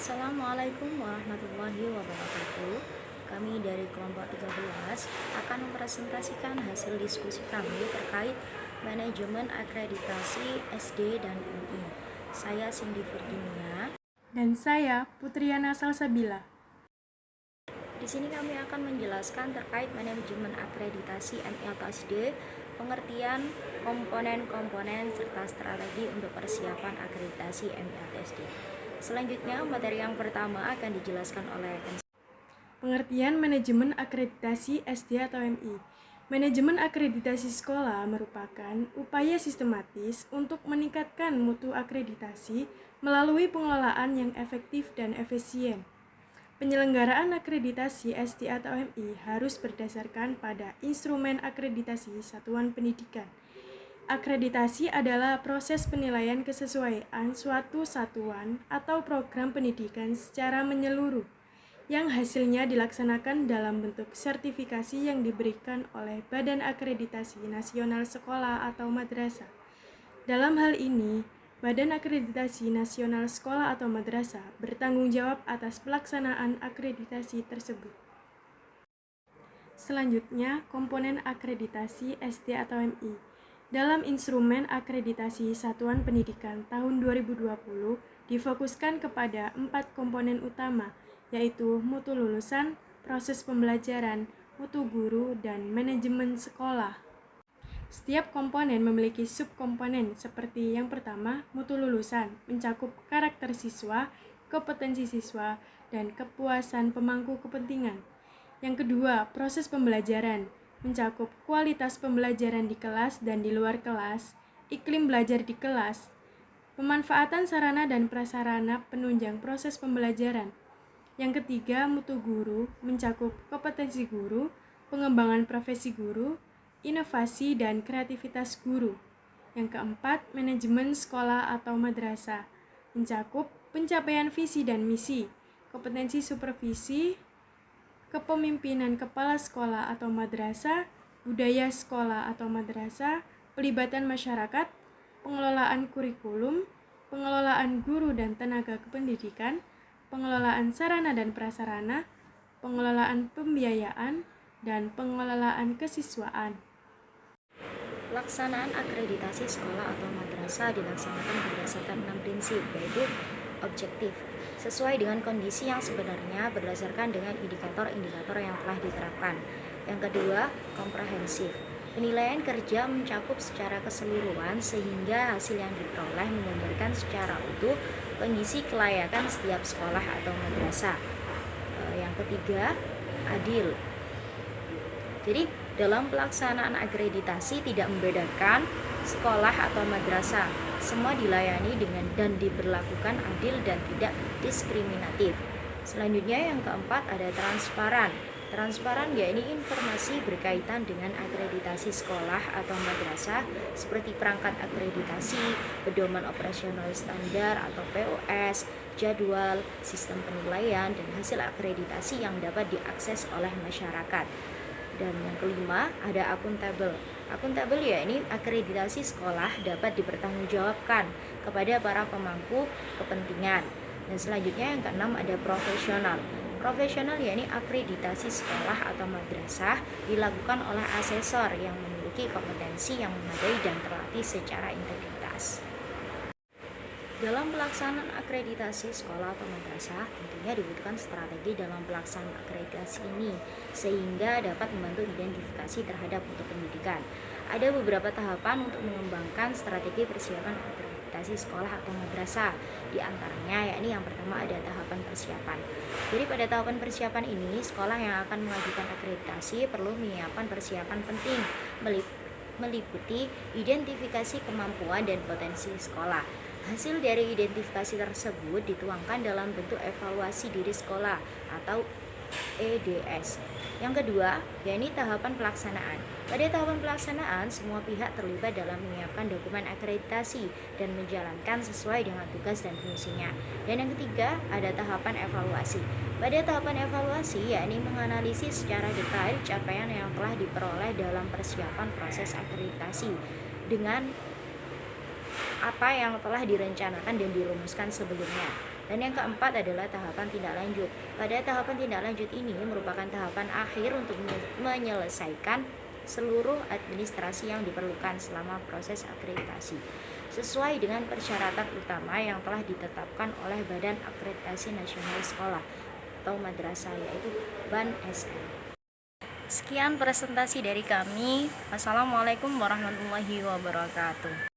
Assalamualaikum warahmatullahi wabarakatuh. Kami dari kelompok 13 akan mempresentasikan hasil diskusi kami terkait manajemen akreditasi SD dan MI. Saya Cindy Virginia. Dan saya Putriana Salsabila. Di sini kami akan menjelaskan terkait manajemen akreditasi MI atau SD, pengertian komponen-komponen serta strategi untuk persiapan akreditasi MI atau SD. Selanjutnya, materi yang pertama akan dijelaskan oleh Pengertian manajemen akreditasi SD atau MI. Manajemen akreditasi sekolah merupakan upaya sistematis untuk meningkatkan mutu akreditasi melalui pengelolaan yang efektif dan efisien. Penyelenggaraan akreditasi SD atau MI harus berdasarkan pada instrumen akreditasi satuan pendidikan. Akreditasi adalah proses penilaian kesesuaian suatu satuan atau program pendidikan secara menyeluruh, yang hasilnya dilaksanakan dalam bentuk sertifikasi yang diberikan oleh Badan Akreditasi Nasional Sekolah atau Madrasah. Dalam hal ini, Badan Akreditasi Nasional Sekolah atau Madrasah bertanggung jawab atas pelaksanaan akreditasi tersebut. Selanjutnya, komponen akreditasi SD atau MI. Dalam instrumen akreditasi satuan pendidikan tahun 2020 difokuskan kepada 4 komponen utama, yaitu mutu lulusan, proses pembelajaran, mutu guru, dan manajemen sekolah. Setiap komponen memiliki subkomponen seperti yang pertama, mutu lulusan, mencakup karakter siswa, kompetensi siswa, dan kepuasan pemangku kepentingan. Yang kedua, proses pembelajaran, mencakup kualitas pembelajaran di kelas dan di luar kelas, iklim belajar di kelas, pemanfaatan sarana dan prasarana penunjang proses pembelajaran. Yang ketiga, mutu guru, mencakup kompetensi guru, pengembangan profesi guru, inovasi dan kreativitas guru. Yang keempat, manajemen sekolah atau madrasah, mencakup pencapaian visi dan misi, kompetensi supervisi, kepemimpinan kepala sekolah atau madrasah, budaya sekolah atau madrasah, pelibatan masyarakat, pengelolaan kurikulum, pengelolaan guru dan tenaga kependidikan, pengelolaan sarana dan prasarana, pengelolaan pembiayaan, dan pengelolaan kesiswaan. Pelaksanaan akreditasi sekolah atau madrasah dilaksanakan berdasarkan 6 prinsip, yaitu objektif, sesuai dengan kondisi yang sebenarnya berdasarkan dengan indikator-indikator yang telah diterapkan. Yang kedua, komprehensif. Penilaian kerja mencakup secara keseluruhan sehingga hasil yang diperoleh menggambarkan secara utuh kondisi kelayakan setiap sekolah atau madrasah. Yang ketiga, adil. Jadi dalam pelaksanaan akreditasi tidak membedakan sekolah atau madrasah, semua dilayani dengan dan diberlakukan adil dan tidak diskriminatif. Selanjutnya yang keempat ada transparan. Transparan yaitu informasi berkaitan dengan akreditasi sekolah atau madrasah seperti perangkat akreditasi, pedoman operasional standar atau POS, jadwal, sistem penilaian, dan hasil akreditasi yang dapat diakses oleh masyarakat. Dan yang kelima ada akuntabel. Akuntabel yakni akreditasi sekolah dapat dipertanggungjawabkan kepada para pemangku kepentingan. Dan selanjutnya yang keenam ada profesional. Profesional yakni akreditasi sekolah atau madrasah dilakukan oleh asesor yang memiliki kompetensi yang memadai dan terlatih secara integritas. Dalam pelaksanaan akreditasi sekolah atau madrasah, tentunya dibutuhkan strategi dalam pelaksanaan akreditasi ini, sehingga dapat membantu identifikasi terhadap mutu pendidikan. Ada beberapa tahapan untuk mengembangkan strategi persiapan akreditasi sekolah atau madrasah. Di antaranya, yakni yang pertama ada tahapan persiapan. Jadi pada tahapan persiapan ini, sekolah yang akan mengajukan akreditasi perlu menyiapkan persiapan penting, meliputi identifikasi kemampuan dan potensi sekolah. Hasil dari identifikasi tersebut dituangkan dalam bentuk evaluasi diri sekolah atau EDS. Yang kedua, yakni tahapan pelaksanaan. Pada tahapan pelaksanaan, semua pihak terlibat dalam menyiapkan dokumen akreditasi dan menjalankan sesuai dengan tugas dan fungsinya. Dan yang ketiga, ada tahapan evaluasi. Pada tahapan evaluasi, yakni menganalisis secara detail capaian yang telah diperoleh dalam persiapan proses akreditasi dengan apa yang telah direncanakan dan dirumuskan sebelumnya. Dan yang keempat adalah tahapan tindak lanjut. Pada tahapan tindak lanjut ini merupakan tahapan akhir untuk menyelesaikan seluruh administrasi yang diperlukan selama proses akreditasi sesuai dengan persyaratan utama yang telah ditetapkan oleh Badan Akreditasi Nasional Sekolah atau madrasah, yaitu BAN-SN. Sekian presentasi dari kami. Wassalamualaikum warahmatullahi wabarakatuh.